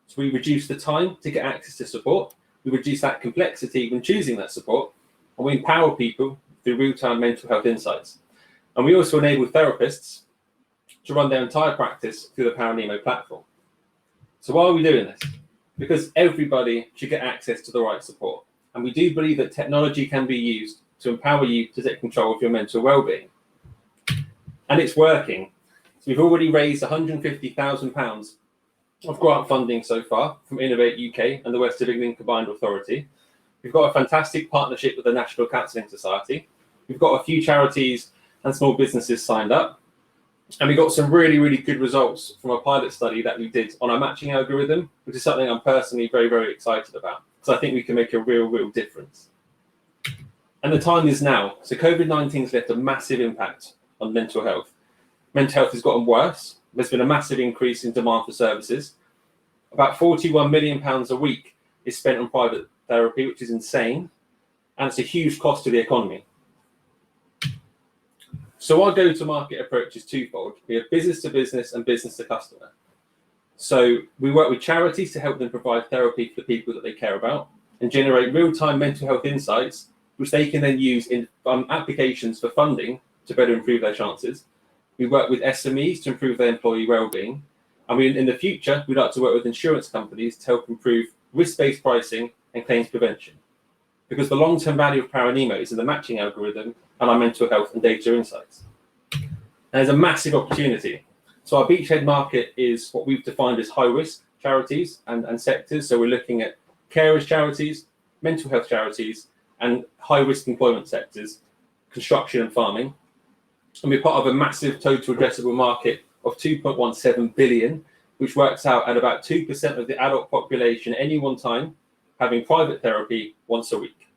So we reduce the time to get access to support, we reduce that complexity when choosing that support, and we empower people through real-time mental health insights. And we also enable therapists to run their entire practice through the Paranimo platform. So why are we doing this? Because everybody should get access to the right support. And we do believe that technology can be used to empower you to take control of your mental well-being. And it's working. So we've already raised £150,000 of grant funding so far from Innovate UK and the West of England Combined Authority. We've got a fantastic partnership with the National Counselling Society. We've got a few charities and small businesses signed up. And we got some really, really good results from a pilot study that we did on our matching algorithm, which is something I'm personally very, very excited about. So I think we can make a real, real difference. And the time is now. So COVID-19 has left a massive impact on mental health. Mental health has gotten worse. There's been a massive increase in demand for services. About £41 million a week is spent on private therapy, which is insane. And it's a huge cost to the economy. So our go-to-market approach is twofold. We have business to business and business to customer. So we work with charities to help them provide therapy for the people that they care about and generate real-time mental health insights, which they can then use in applications for funding to better improve their chances. We We work with SMEs to improve their employee well-being. And in the future, we'd like to work with insurance companies to help improve risk-based pricing and claims prevention. Because the long-term value of Paranimo is in the matching algorithm and our mental health and data insights. And there's a massive opportunity. So our beachhead market is what we've defined as high-risk charities and sectors. So we're looking at carers charities, mental health charities, and high-risk employment sectors, construction and farming. And we're part of a massive total addressable market of 2.17 billion, which works out at about 2% of the adult population at any one time having private therapy once a week.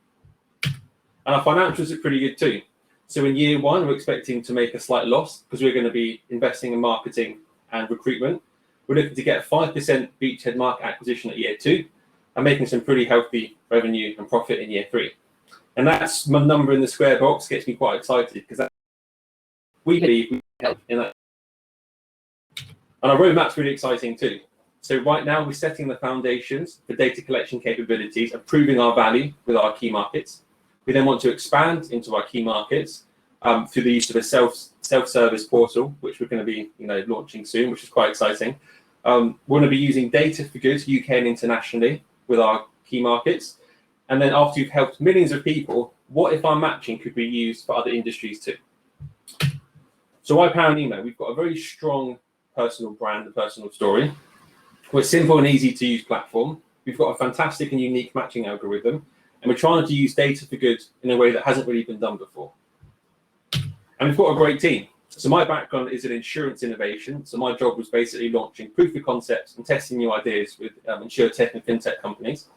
And our financials are pretty good too. So in year one, we're expecting to make a slight loss because we're going to be investing in marketing and recruitment. We're looking to get a 5% beachhead market acquisition at year two and making some pretty healthy revenue and profit in year three. And that's my number in the square box gets me quite excited because we believe we can help in that. And our roadmap's really exciting too. So right now we're setting the foundations for data collection capabilities and proving our value with our key markets. We then want to expand into our key markets through the use of a self-service portal, which we're going to be launching soon, which is quite exciting. We're going to be using data for good UK and internationally with our key markets. And then after you've helped millions of people, what if our matching could be used for other industries too? So why Paranimo? We've got a very strong personal brand and personal story. We're a simple and easy to use platform. We've got a fantastic and unique matching algorithm, and we're trying to use data for good in a way that hasn't really been done before. And we've got a great team. So my background is in insurance innovation. So my job was basically launching proof of concepts and testing new ideas with insurtech and fintech companies.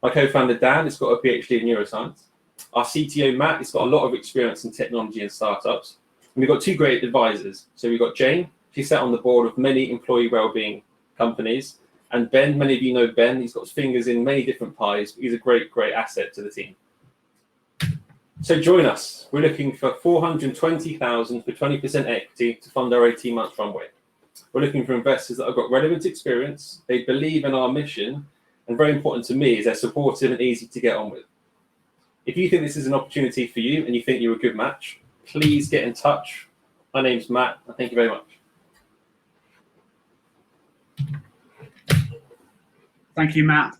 My co-founder Dan has got a PhD in neuroscience. Our CTO Matt has got a lot of experience in technology and startups. And we've got two great advisors. So we've got Jane. She sat on the board of many employee wellbeing companies. And Ben, many of you know Ben. He's got his fingers in many different pies. He's a great, great asset to the team. So join us. We're looking for 420,000 for 20% equity to fund our 18-month runway. We're looking for investors that have got relevant experience. They believe in our mission. And very important to me is they're supportive and easy to get on with. If you think this is an opportunity for you and you think you're a good match, please get in touch. My name's Matt. Thank you very much. Thank you, Matt.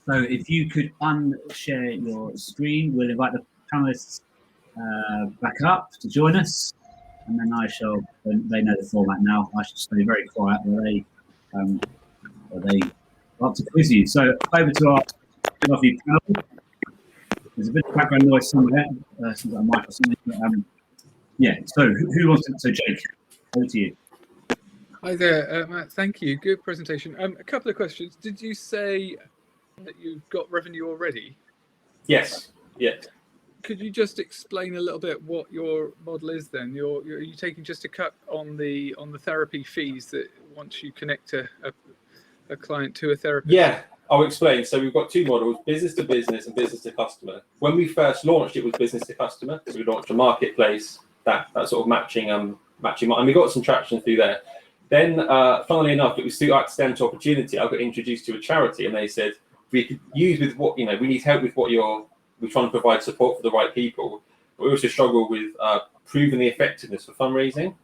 So if you could unshare your screen, we'll invite the panelists back up to join us. And then they know the format now. I should stay very quiet while they want to quiz you. So over to our lovely panel. There's a bit of background noise somewhere. Seems like a mic or something. But, yeah, so who wants to? So Jake, over to you. Hi there, Matt. Thank you. Good presentation. A couple of questions. Did you say that you've got revenue already? Yes. Yes. Could you just explain a little bit what your model is then? Are you taking just a cut on the therapy fees that once you connect a client to a therapist? Yeah, I'll explain. So we've got two models, business to business and business to customer. When we first launched, it was business to customer. So we launched a marketplace, that sort of matching, and we got some traction through there. Then, funnily enough, it was through accidental opportunity. I got introduced to a charity, and they said we could use with what we need help with what we're trying to provide support for the right people. But we also struggle with proving the effectiveness for fundraising.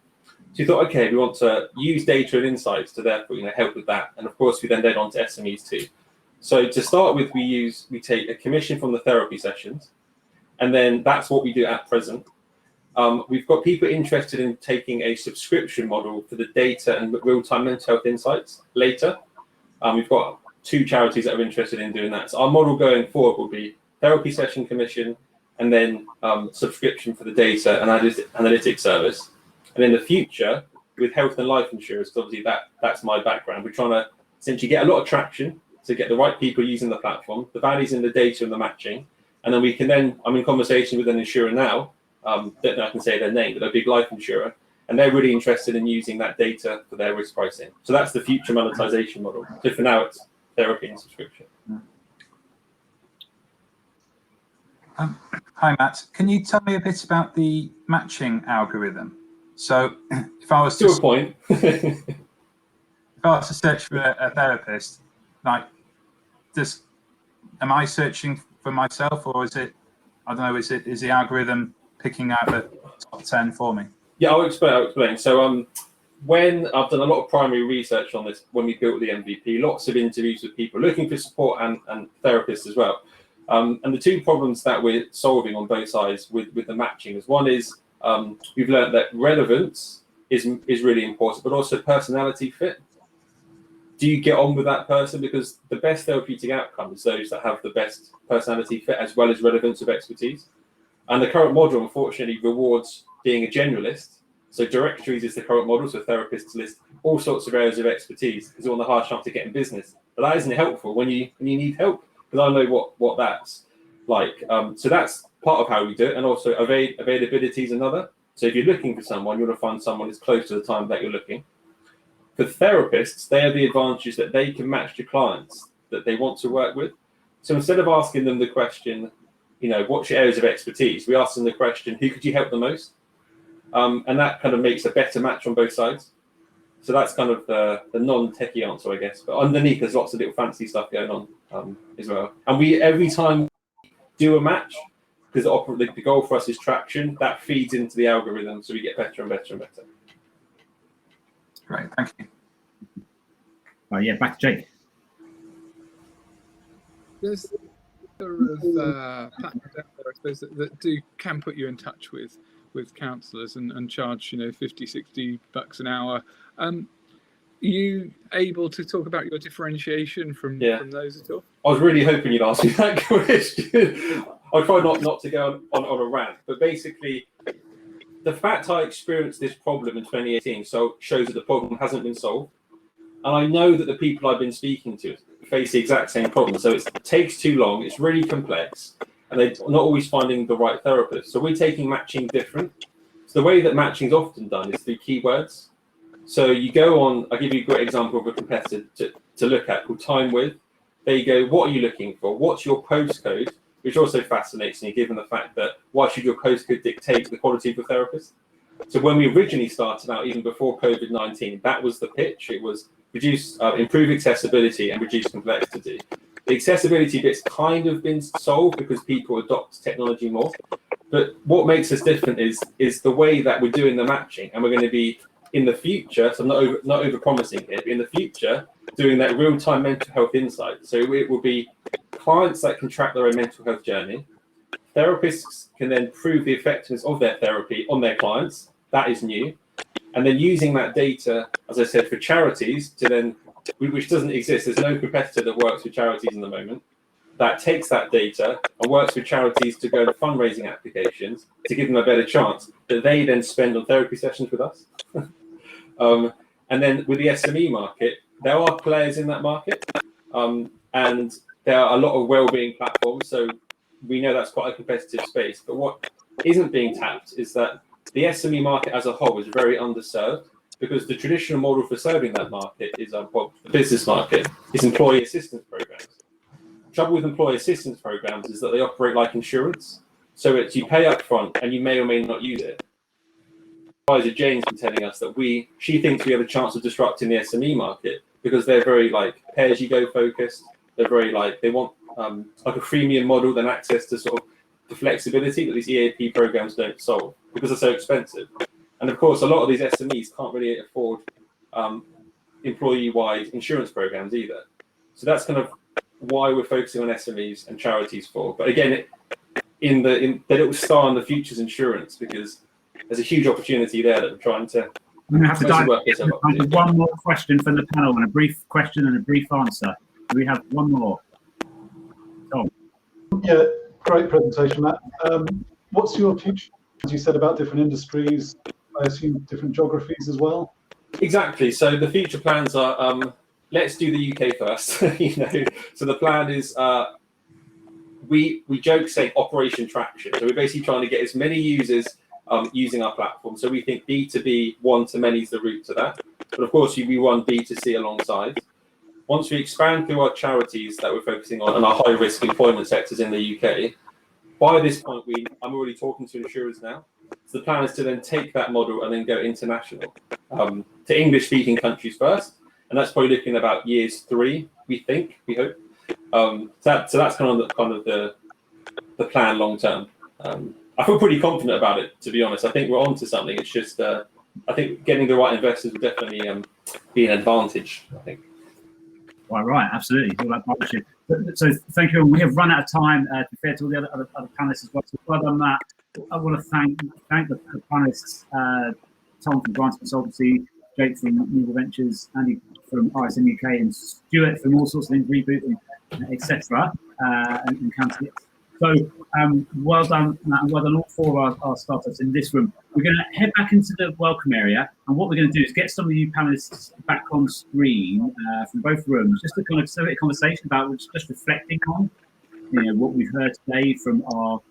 So we thought, okay, we want to use data and insights to therefore help with that. And of course, we then led on to SMEs too. So to start with, we take a commission from the therapy sessions, and then that's what we do at present. We've got people interested in taking a subscription model for the data and real-time mental health insights later. We've got two charities that are interested in doing that. So our model going forward will be therapy session commission and then subscription for the data and analytics service. And in the future, with health and life insurance, obviously that's my background. We're trying to essentially get a lot of traction to get the right people using the platform, the values in the data and the matching. And then I'm in conversation with an insurer now. Don't know if I can say their name, but they're a big life insurer, and they're really interested in using that data for their risk pricing. So that's the future monetization model. So for now, it's therapy and subscription. Hi, Matt. Can you tell me a bit about the matching algorithm? So if I was to a point, if I was to search for a therapist, like, am I searching for myself, or is it? I don't know. Is the algorithm picking out the top 10 for me? Yeah, I'll explain. So when I've done a lot of primary research on this, when we built the MVP, lots of interviews with people looking for support and therapists as well. And the two problems that we're solving on both sides with the matching is, one is we've learned that relevance is really important, but also personality fit. Do you get on with that person? Because the best therapeutic outcome is those that have the best personality fit as well as relevance of expertise. And the current model, unfortunately, rewards being a generalist. So directories is the current model, so therapists list all sorts of areas of expertise because they're on the hard chance to get in business. But that isn't helpful when you need help, because I know what that's like. So that's part of how we do it, and also availability is another. So if you're looking for someone, you want to find someone that's close to the time that you're looking. For therapists, they have the advantage that they can match to clients that they want to work with. So instead of asking them the question, what's your areas of expertise, we ask them the question, who could you help the most? And that kind of makes a better match on both sides. So that's kind of the non-techie answer, I guess. But underneath, there's lots of little fancy stuff going on as well. And we, every time we do a match, because the goal for us is traction, that feeds into the algorithm, so we get better and better and better. Great, thank you. Yeah, back to Jake. There's a number of platforms out there, I suppose, that can put you in touch with counsellors and charge 50-60 bucks an hour. Are you able to talk about your differentiation from those at all? I was really hoping you'd ask me that question. I'll try not to go on a rant, but basically, the fact I experienced this problem in 2018 shows that the problem hasn't been solved. And I know that the people I've been speaking to face the exact same problem. So it takes too long, it's really complex, and they're not always finding the right therapist. So we're taking matching different. So the way that matching is often done is through keywords. So you go on, I'll give you a great example of a competitor to look at called Time With. There you go, what are you looking for? What's your postcode? Which also fascinates me, given the fact that why should your postcode dictate the quality of the therapist? So when we originally started out, even before COVID-19, that was the pitch. It was improve accessibility and reduce complexity. The accessibility bit's kind of been solved because people adopt technology more. But what makes us different is the way that we're doing the matching, and we're going to be in the future. So I'm not over promising here, but in the future, doing that real-time mental health insight. So it will be clients that can track their own mental health journey. Therapists can then prove the effectiveness of their therapy on their clients. That is new. And then using that data, as I said, for charities to then, which doesn't exist. There's no competitor that works with charities in the moment that takes that data and works with charities to go to fundraising applications to give them a better chance that they then spend on therapy sessions with us. And then with the SME market, there are players in that market, and there are a lot of wellbeing platforms. So we know that's quite a competitive space. But what isn't being tapped is that the SME market as a whole is very underserved, because the traditional model for serving that market is the business market is employee assistance programs. The trouble with employee assistance programs is that they operate like insurance. So it's you pay up front and you may or may not use it. Advisor Jane's been telling us that she thinks we have a chance of disrupting the SME market because they're very pay-as-you-go focused. They're very they want a freemium model, then access to sort of the flexibility that these EAP programs don't solve because they're so expensive. And of course, a lot of these SMEs can't really afford employee-wide insurance programs either. So that's kind of why we're focusing on SMEs and charities for. But again, in the little star in the future's insurance, because there's a huge opportunity there that we're trying to. I'm going to have to dive into one more question from the panel, and a brief question and a brief answer. Do we have one more? Tom. Yeah, great presentation, Matt. What's your future, as you said, about different industries? I assume different geographies as well. Exactly. So the future plans are let's do the UK first. So the plan is we joke saying Operation Traction. So we're basically trying to get as many users using our platform. So we think B2B one-to-many is the route to that. But of course, we run B2C alongside. Once we expand through our charities that we're focusing on and our high-risk employment sectors in the UK, by this point, I'm already talking to insurers now. So the plan is to then take that model and then go international to English-speaking countries first, and that's probably looking about years 3. We hope. So that's kind of the plan long term. I feel pretty confident about it, to be honest. I think we're on to something. It's just, I think getting the right investors will definitely be an advantage, I think. Well, right, absolutely. It's all about partnership. So thank you. We have run out of time, to be fair to all the other panelists as well. So well done, Matt. I want to thank the panelists, Tom from Grant Consultancy, Jake from Newable Ventures, Andy from RSM UK, and Stuart from all sorts of things, Reboot, and etc. And Cancer. So well done, Matt, and well done all four of our startups in this room. We're going to head back into the welcome area, and what we're going to do is get some of you panelists back on screen from both rooms, just to kind of facilitate a conversation about just reflecting on, what we've heard today from our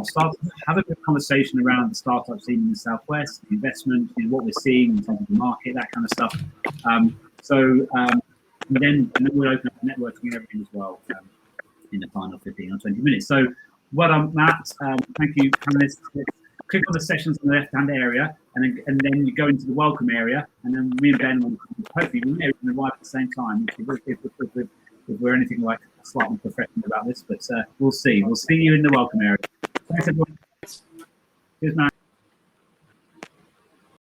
startups. Have a good conversation around the startup scene in the Southwest, the investment, what we're seeing in terms of the market, that kind of stuff. And then we'll open up the networking area as well. In the final 15 or 20 minutes. So well done, Matt. Thank you, panelists. Click on the sessions on the left-hand area, and then you go into the welcome area, and then me and Ben will hopefully arrive at the same time if we're anything like slightly professional about this, but we'll see. We'll see you in the welcome area. Thanks, everyone. Cheers, Matt.